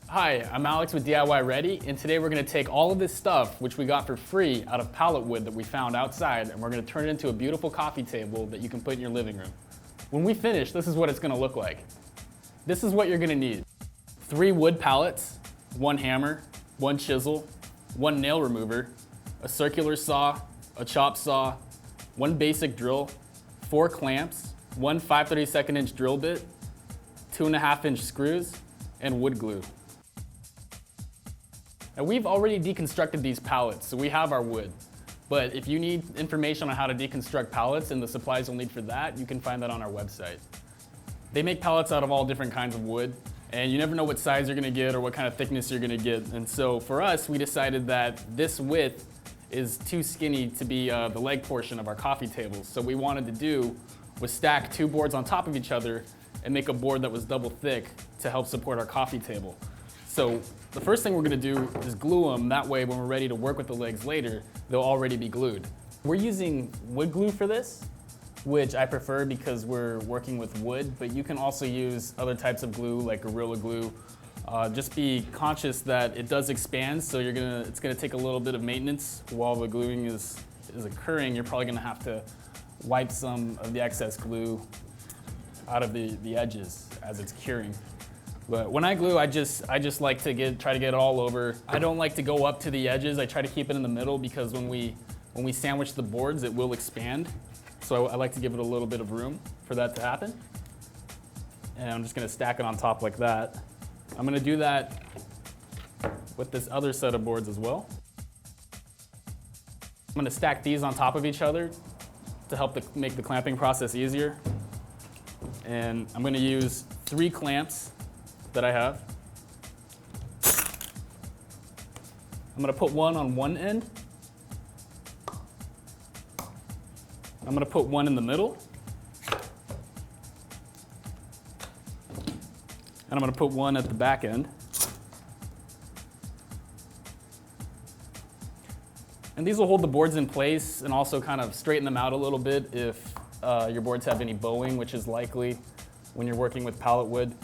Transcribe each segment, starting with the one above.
Hi, I'm Alex with DIY Ready, and today we're going to take all of this stuff, which we got for free out of pallet wood that we found outside, and we're going to turn it into a beautiful coffee table that you can put in your living room. When we finish, this is what it's going to look like. This is what you're going to need. 3 wood pallets, 1 hammer, 1 chisel, 1 nail remover, a circular saw, a chop saw, 1 basic drill, 4 clamps, 1 5/32 inch drill bit, 2.5 inch screws, and wood glue. Now we've already deconstructed these pallets, so we have our wood. But if you need information on how to deconstruct pallets and the supplies you'll need for that, you can find that on our website. They make pallets out of all different kinds of wood, and you never know what size you're gonna get or what kind of thickness you're gonna get. And so for us, we decided that this width is too skinny to be the leg portion of our coffee table. So what we wanted to do was stack 2 boards on top of each other and make a board that was double thick to help support our coffee table. So the first thing we're gonna do is glue them. That way when we're ready to work with the legs later, they'll already be glued. We're using wood glue for this, which I prefer because we're working with wood, but you can also use other types of glue like Gorilla Glue. Just be conscious that it does expand, so it's gonna take a little bit of maintenance while the gluing is occurring. You're probably gonna have to wipe some of the excess glue out of the edges as it's curing. But when I glue, I just like to try to get it all over. I don't like to go up to the edges. I try to keep it in the middle because when we sandwich the boards, it will expand. So I like to give it a little bit of room for that to happen. And I'm just gonna stack it on top like that. I'm gonna do that with this other set of boards as well. I'm gonna stack these on top of each other to help make the clamping process easier. And I'm gonna use 3 clamps that I have. I'm gonna put one on one end. I'm gonna put one in the middle. And I'm gonna put one at the back end. And these will hold the boards in place and also kind of straighten them out a little bit if your boards have any bowing, which is likely when you're working with pallet wood.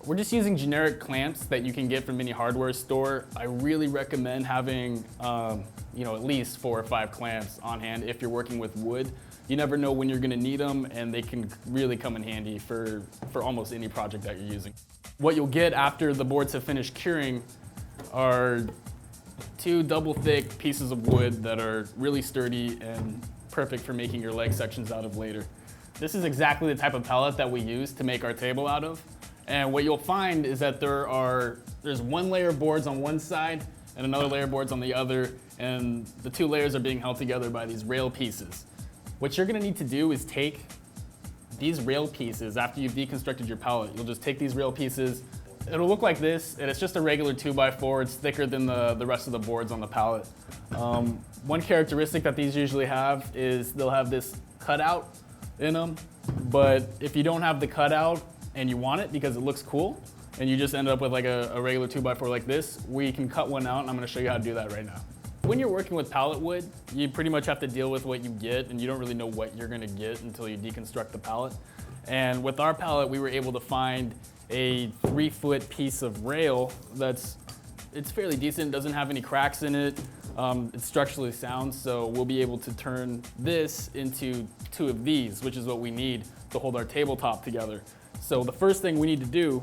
We're just using generic clamps that you can get from any hardware store. I really recommend having at least 4 or 5 clamps on hand if you're working with wood. You never know when you're gonna need them, and they can really come in handy for almost any project that you're using. What you'll get after the boards have finished curing are 2 double thick pieces of wood that are really sturdy and perfect for making your leg sections out of later. This is exactly the type of pallet that we use to make our table out of. And what you'll find is that there's 1 layer of boards on one side and another layer of boards on the other, and the 2 layers are being held together by these rail pieces. What you're gonna need to do is take these rail pieces, after you've deconstructed your pallet, you'll just take these rail pieces. It'll look like this, and it's just a regular 2x4. It's thicker than the rest of the boards on the pallet. One characteristic that these usually have is they'll have this cutout in them, but if you don't have the cutout and you want it because it looks cool, and you just end up with like a regular 2x4 like this, we can cut one out, and I'm gonna show you how to do that right now. When you're working with pallet wood, you pretty much have to deal with what you get, and you don't really know what you're gonna get until you deconstruct the pallet. And with our pallet, we were able to find a 3-foot piece of rail it's fairly decent, doesn't have any cracks in it. It's structurally sound, so we'll be able to turn this into 2 of these, which is what we need to hold our tabletop together. So the first thing we need to do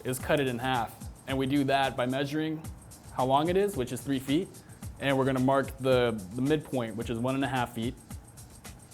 is cut it in half. And we do that by measuring how long it is, which is 3 feet. And we're gonna mark the midpoint, which is 1.5 feet.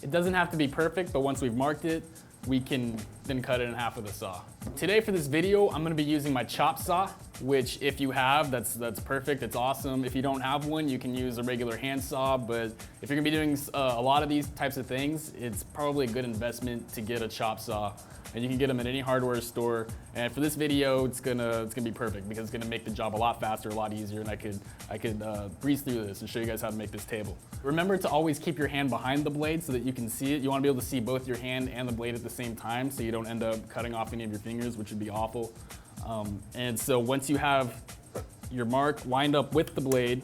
It doesn't have to be perfect, but once we've marked it, we can then cut it in half with a saw. Today for this video, I'm gonna be using my chop saw, which if you have, that's perfect, it's awesome. If you don't have one, you can use a regular hand saw, but if you're gonna be doing a lot of these types of things, it's probably a good investment to get a chop saw. And you can get them at any hardware store. And for this video, it's gonna be perfect because it's gonna make the job a lot faster, a lot easier, and I could breeze through this and show you guys how to make this table. Remember to always keep your hand behind the blade so that you can see it. You wanna be able to see both your hand and the blade at the same time so you don't end up cutting off any of your fingers, which would be awful. And so once you have your mark lined up with the blade,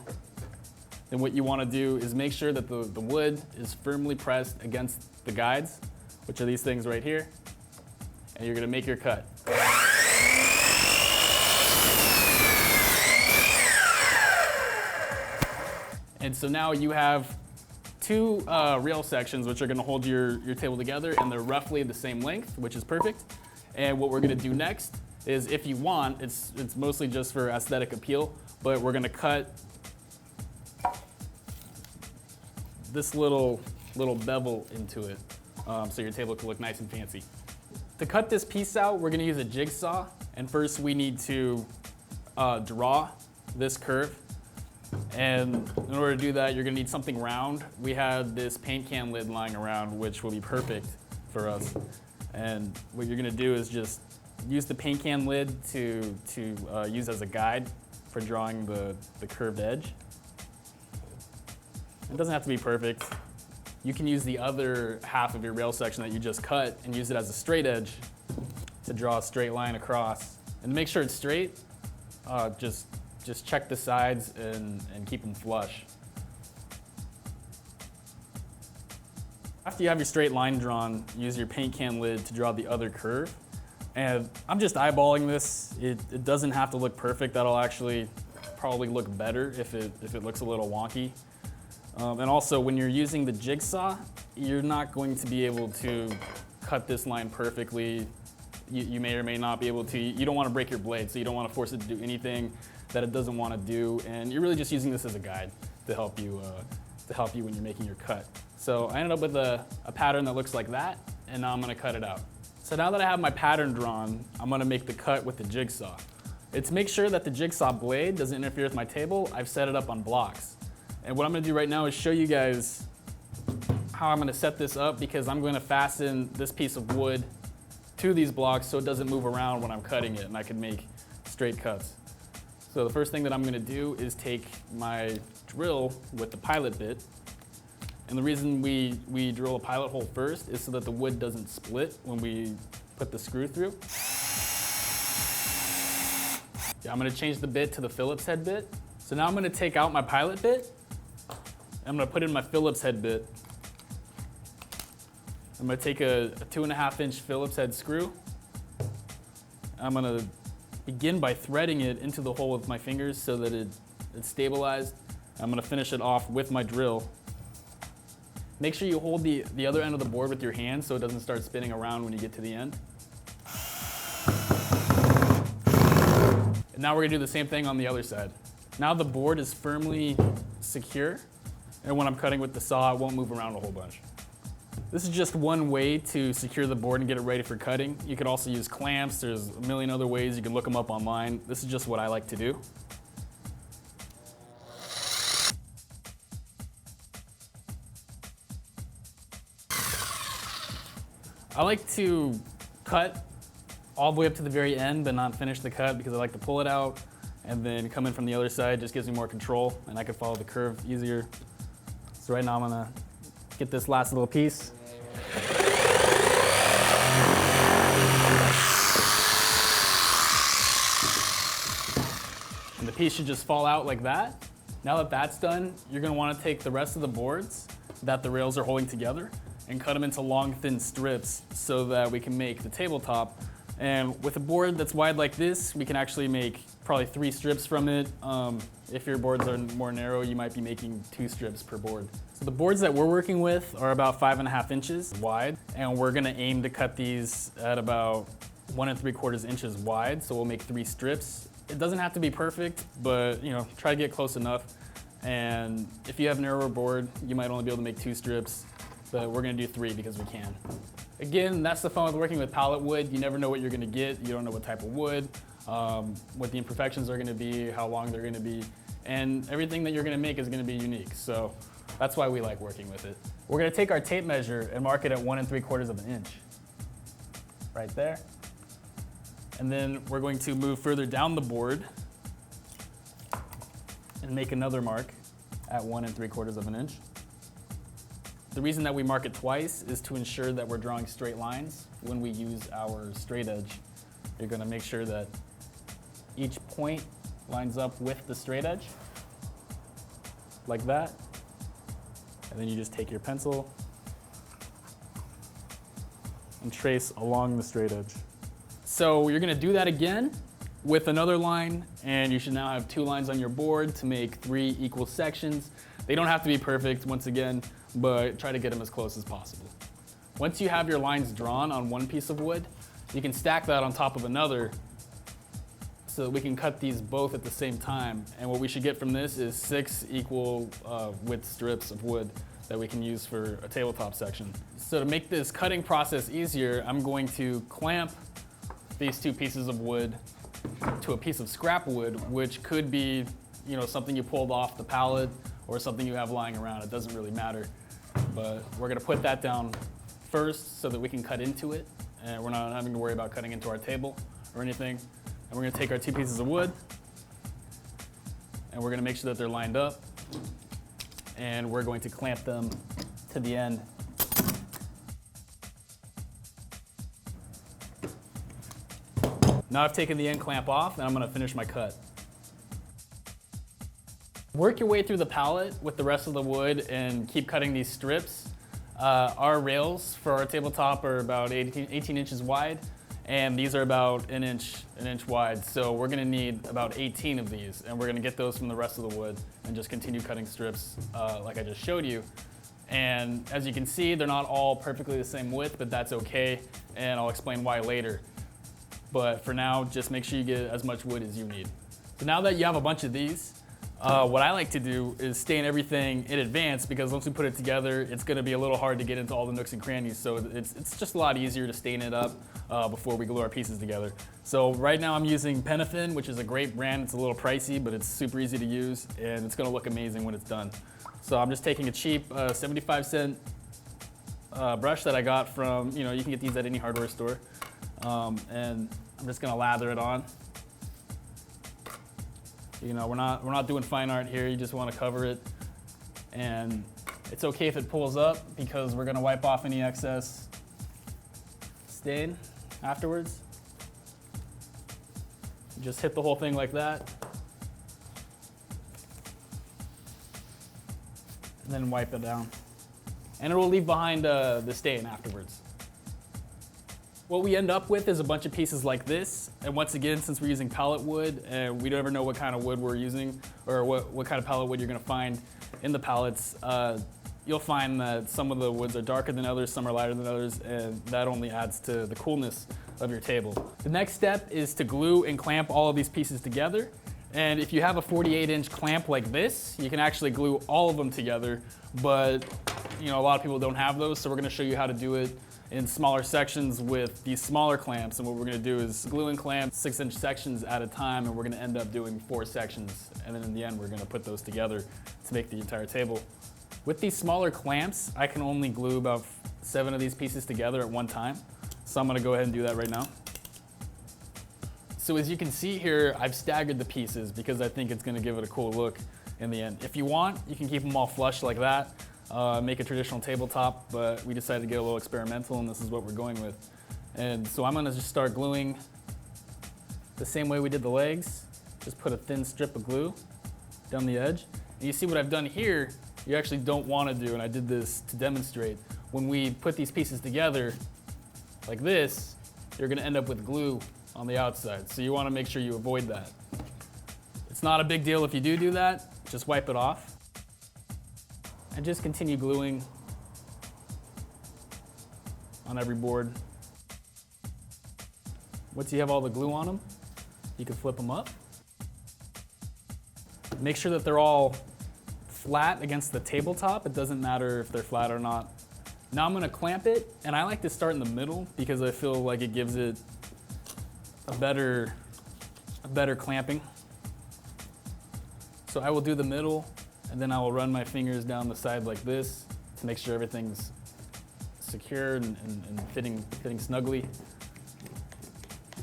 then what you wanna do is make sure that the wood is firmly pressed against the guides, which are these things right here. And you're gonna make your cut. And so now you have two rail sections which are gonna hold your table together, and they're roughly the same length, which is perfect. And what we're gonna do next is, if you want, it's mostly just for aesthetic appeal, but we're gonna cut this little bevel into it, so your table can look nice and fancy. To cut this piece out, we're gonna use a jigsaw, and first we need to draw this curve. And in order to do that, you're gonna need something round. We had this paint can lid lying around, which will be perfect for us. And what you're gonna do is just use the paint can lid to use as a guide for drawing the curved edge. It doesn't have to be perfect. You can use the other half of your rail section that you just cut and use it as a straight edge to draw a straight line across. And to make sure it's straight, just check the sides and keep them flush. After you have your straight line drawn, use your paint can lid to draw the other curve. And I'm just eyeballing this. It doesn't have to look perfect. That'll actually probably look better if it looks a little wonky. And also, when you're using the jigsaw, you're not going to be able to cut this line perfectly. You may or may not be able to. You don't want to break your blade, so you don't want to force it to do anything that it doesn't want to do. And you're really just using this as a guide to help you when you're making your cut. So I ended up with a pattern that looks like that, and now I'm going to cut it out. So now that I have my pattern drawn, I'm going to make the cut with the jigsaw. To make sure that the jigsaw blade doesn't interfere with my table, I've set it up on blocks. And what I'm gonna do right now is show you guys how I'm gonna set this up, because I'm gonna fasten this piece of wood to these blocks so it doesn't move around when I'm cutting it, and I can make straight cuts. So the first thing that I'm gonna do is take my drill with the pilot bit. And the reason we drill a pilot hole first is so that the wood doesn't split when we put the screw through. Yeah, I'm gonna change the bit to the Phillips head bit. So now I'm gonna take out my pilot bit. I'm gonna put in my Phillips head bit. I'm gonna take a 2.5-inch Phillips head screw. I'm gonna begin by threading it into the hole with my fingers so that it's stabilized. I'm gonna finish it off with my drill. Make sure you hold the other end of the board with your hand so it doesn't start spinning around when you get to the end. And now we're gonna do the same thing on the other side. Now the board is firmly secure, and when I'm cutting with the saw, it won't move around a whole bunch. This is just one way to secure the board and get it ready for cutting. You could also use clamps. There's a million other ways. You can look them up online. This is just what I like to do. I like to cut all the way up to the very end, but not finish the cut, because I like to pull it out and then come in from the other side. Just gives me more control, and I can follow the curve easier. So right now I'm gonna get this last little piece. And the piece should just fall out like that. Now that that's done, you're gonna wanna take the rest of the boards that the rails are holding together and cut them into long, thin strips so that we can make the tabletop. And with a board that's wide like this, we can actually make probably 3 strips from it. If your boards are more narrow, you might be making 2 strips per board. So the boards that we're working with are about 5.5 inches wide, and we're gonna aim to cut these at about 1 3/4 inches wide, so we'll make 3 strips. It doesn't have to be perfect, but try to get close enough. And if you have a narrower board, you might only be able to make 2 strips, but we're gonna do 3 because we can. Again, that's the fun with working with pallet wood. You never know what you're gonna get. You don't know what type of wood, what the imperfections are gonna be, how long they're gonna be, and everything that you're gonna make is gonna be unique. So that's why we like working with it. We're gonna take our tape measure and mark it at 1 3/4 inch. Right there. And then we're going to move further down the board and make another mark at 1 3/4 inch. The reason that we mark it twice is to ensure that we're drawing straight lines when we use our straight edge. You're gonna make sure that each point lines up with the straight edge, like that. And then you just take your pencil and trace along the straight edge. So you're gonna do that again with another line, and you should now have 2 lines on your board to make 3 equal sections. They don't have to be perfect, once again, but try to get them as close as possible. Once you have your lines drawn on one piece of wood, you can stack that on top of another so that we can cut these both at the same time. And what we should get from this is 6 equal width strips of wood that we can use for a tabletop section. So to make this cutting process easier, I'm going to clamp these 2 pieces of wood to a piece of scrap wood, which could be, something you pulled off the pallet or something you have lying around. It doesn't really matter. But we're gonna put that down first so that we can cut into it, and we're not having to worry about cutting into our table or anything. And we're gonna take our 2 pieces of wood, and we're gonna make sure that they're lined up, and we're going to clamp them to the end. Now I've taken the end clamp off, and I'm gonna finish my cut. Work your way through the pallet with the rest of the wood and keep cutting these strips. Our rails for our tabletop are about 18 inches wide, and these are about an inch wide. So we're gonna need about 18 of these, and we're gonna get those from the rest of the wood and just continue cutting strips like I just showed you. And as you can see, they're not all perfectly the same width, but that's okay, and I'll explain why later. But for now, just make sure you get as much wood as you need. So now that you have a bunch of these, what I like to do is stain everything in advance, because once we put it together, it's gonna be a little hard to get into all the nooks and crannies. So it's just a lot easier to stain it up before we glue our pieces together. So right now I'm using Penafin, which is a great brand. It's a little pricey, but it's super easy to use, and it's gonna look amazing when it's done. So I'm just taking a cheap 75-cent brush that I got from, you can get these at any hardware store. And I'm just gonna lather it on. We're not doing fine art here. You just want to cover it, and it's okay if it pulls up, because we're gonna wipe off any excess stain afterwards. Just hit the whole thing like that, and then wipe it down, and it will leave behind the stain afterwards. What we end up with is a bunch of pieces like this, and once again, since we're using pallet wood, and we never know what kind of wood we're using, or what kind of pallet wood you're gonna find in the pallets, you'll find that some of the woods are darker than others, some are lighter than others, and that only adds to the coolness of your table. The next step is to glue and clamp all of these pieces together, and if you have a 48-inch clamp like this, you can actually glue all of them together, but a lot of people don't have those, so we're gonna show you how to do it in smaller sections with these smaller clamps. And what we're gonna do is glue and clamp 6-inch sections at a time, and we're gonna end up doing 4 sections. And then in the end, we're gonna put those together to make the entire table. With these smaller clamps, I can only glue about 7 of these pieces together at one time. So I'm gonna go ahead and do that right now. So as you can see here, I've staggered the pieces because I think it's gonna give it a cool look in the end. If you want, you can keep them all flush like that. Make a traditional tabletop, but we decided to get a little experimental, and this is what we're going with. And so I'm gonna just start gluing the same way we did the legs. Just put a thin strip of glue down the edge. And you see what I've done here, you actually don't wanna do, and I did this to demonstrate. When we put these pieces together like this, you're gonna end up with glue on the outside. So you wanna make sure you avoid that. It's not a big deal if you do that, just wipe it off. And just continue gluing on every board. Once you have all the glue on them, you can flip them up. Make sure that they're all flat against the tabletop. It doesn't matter if they're flat or not. Now I'm gonna clamp it, and I like to start in the middle because I feel like it gives it a better clamping. So I will do the middle, and then I will run my fingers down the side like this to make sure everything's secure and fitting snugly.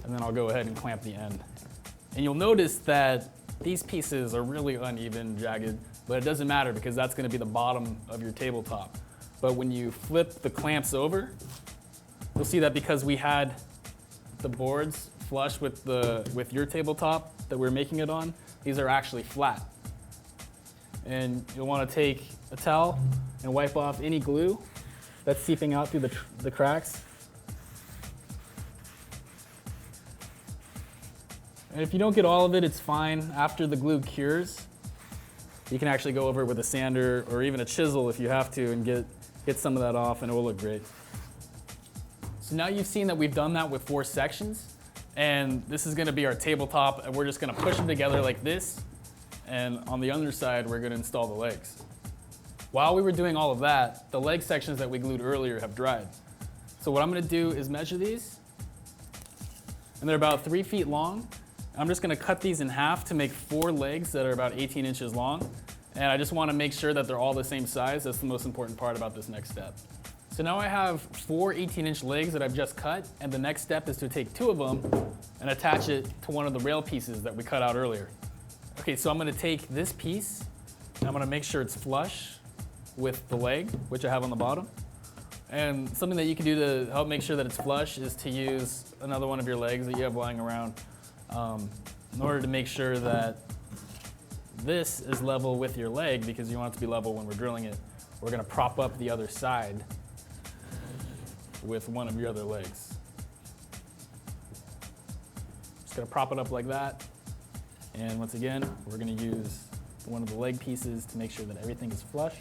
And then I'll go ahead and clamp the end. And you'll notice that these pieces are really uneven, jagged, but it doesn't matter because that's gonna be the bottom of your tabletop. But when you flip the clamps over, you'll see that because we had the boards flush with your tabletop that we're making it on, these are actually flat. And you'll want to take a towel and wipe off any glue that's seeping out through the cracks. And if you don't get all of it, it's fine. After the glue cures, you can actually go over it with a sander or even a chisel if you have to and get some of that off, and it will look great. So now you've seen that we've done that with 4 sections, and this is gonna be our tabletop, and we're just gonna push them together like this, and on the underside, we're gonna install the legs. While we were doing all of that, the leg sections that we glued earlier have dried. So what I'm gonna do is measure these, and they're about 3 feet long. I'm just gonna cut these in half to make 4 legs that are about 18 inches long. And I just wanna make sure that they're all the same size. That's the most important part about this next step. So now I have 4 18-inch legs that I've just cut, and the next step is to take 2 of them and attach it to one of the rail pieces that we cut out earlier. Okay, so I'm gonna take this piece, and I'm gonna make sure it's flush with the leg, which I have on the bottom. And something that you can do to help make sure that it's flush is to use another one of your legs that you have lying around in order to make sure that this is level with your leg, because you want it to be level when we're drilling it. We're gonna prop up the other side with one of your other legs. Just gonna prop it up like that. And once again, we're gonna use one of the leg pieces to make sure that everything is flush.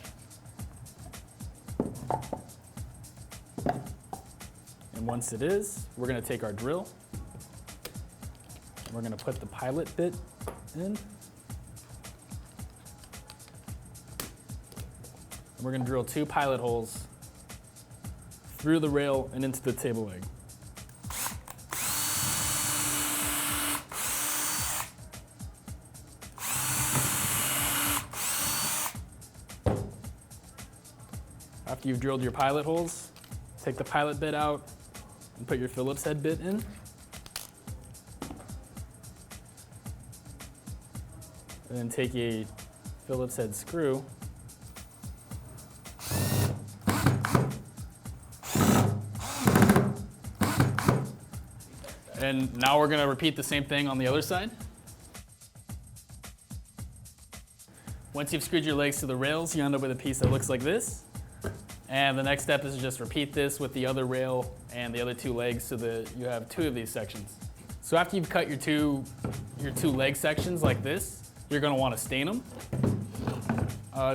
And once it is, we're gonna take our drill. We're gonna put the pilot bit in. And we're gonna drill 2 pilot holes through the rail and into the table leg. After you've drilled your pilot holes, take the pilot bit out and put your Phillips head bit in. And then take a Phillips head screw and now we're gonna repeat the same thing on the other side. Once you've screwed your legs to the rails, you end up with a piece that looks like this. And the next step is to just repeat this with the other rail and the other 2 legs so that you have 2 of these sections. So after you've cut your two leg sections like this, you're gonna wanna stain them.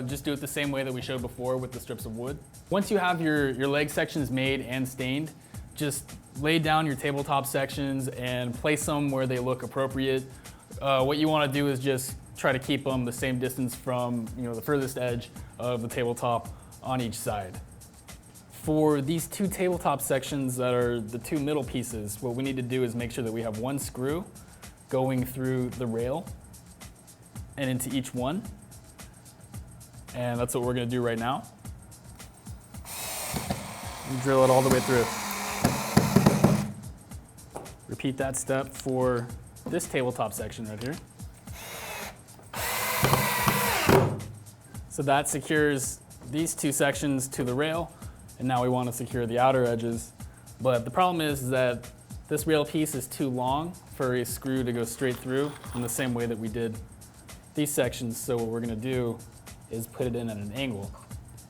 Just do it the same way that we showed before with the strips of wood. Once you have your leg sections made and stained, just lay down your tabletop sections and place them where they look appropriate. What you wanna do is just try to keep them the same distance from the furthest edge of the tabletop on each side. For these 2 tabletop sections that are the 2 middle pieces, what we need to do is make sure that we have 1 screw going through the rail and into each one. And that's what we're gonna do right now. And drill it all the way through. Repeat that step for this tabletop section right here. So that secures these 2 sections to the rail, and now we want to secure the outer edges. But the problem is that this rail piece is too long for a screw to go straight through in the same way that we did these sections. So what we're gonna do is put it in at an angle.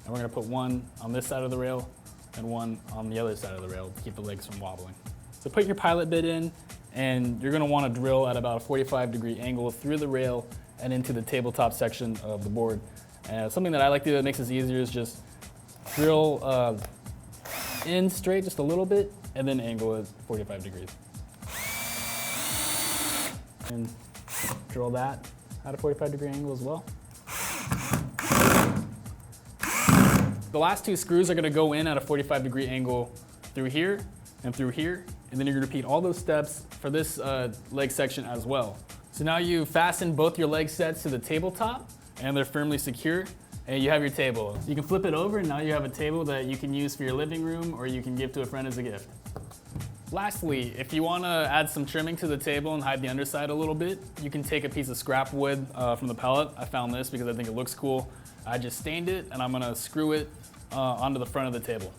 And we're gonna put one on this side of the rail and one on the other side of the rail to keep the legs from wobbling. So put your pilot bit in, and you're gonna wanna drill at about a 45-degree angle through the rail and into the tabletop section of the board. Something that I like to do that makes this easier is just drill in straight just a little bit and then angle it 45 degrees. And drill that at a 45-degree angle as well. The last 2 screws are gonna go in at a 45-degree angle through here, and then you're gonna repeat all those steps for this leg section as well. So now you fasten both your leg sets to the tabletop, and they're firmly secure, and you have your table. You can flip it over, and now you have a table that you can use for your living room, or you can give to a friend as a gift. Lastly, if you wanna add some trimming to the table and hide the underside a little bit, you can take a piece of scrap wood from the pallet. I found this because I think it looks cool. I just stained it, and I'm gonna screw it onto the front of the table.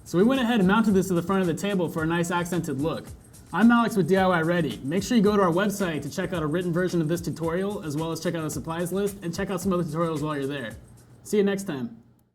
So we went ahead and mounted this to the front of the table for a nice accented look. I'm Alex with DIY Ready. Make sure you go to our website to check out a written version of this tutorial, as well as check out the supplies list and check out some other tutorials while you're there. See you next time.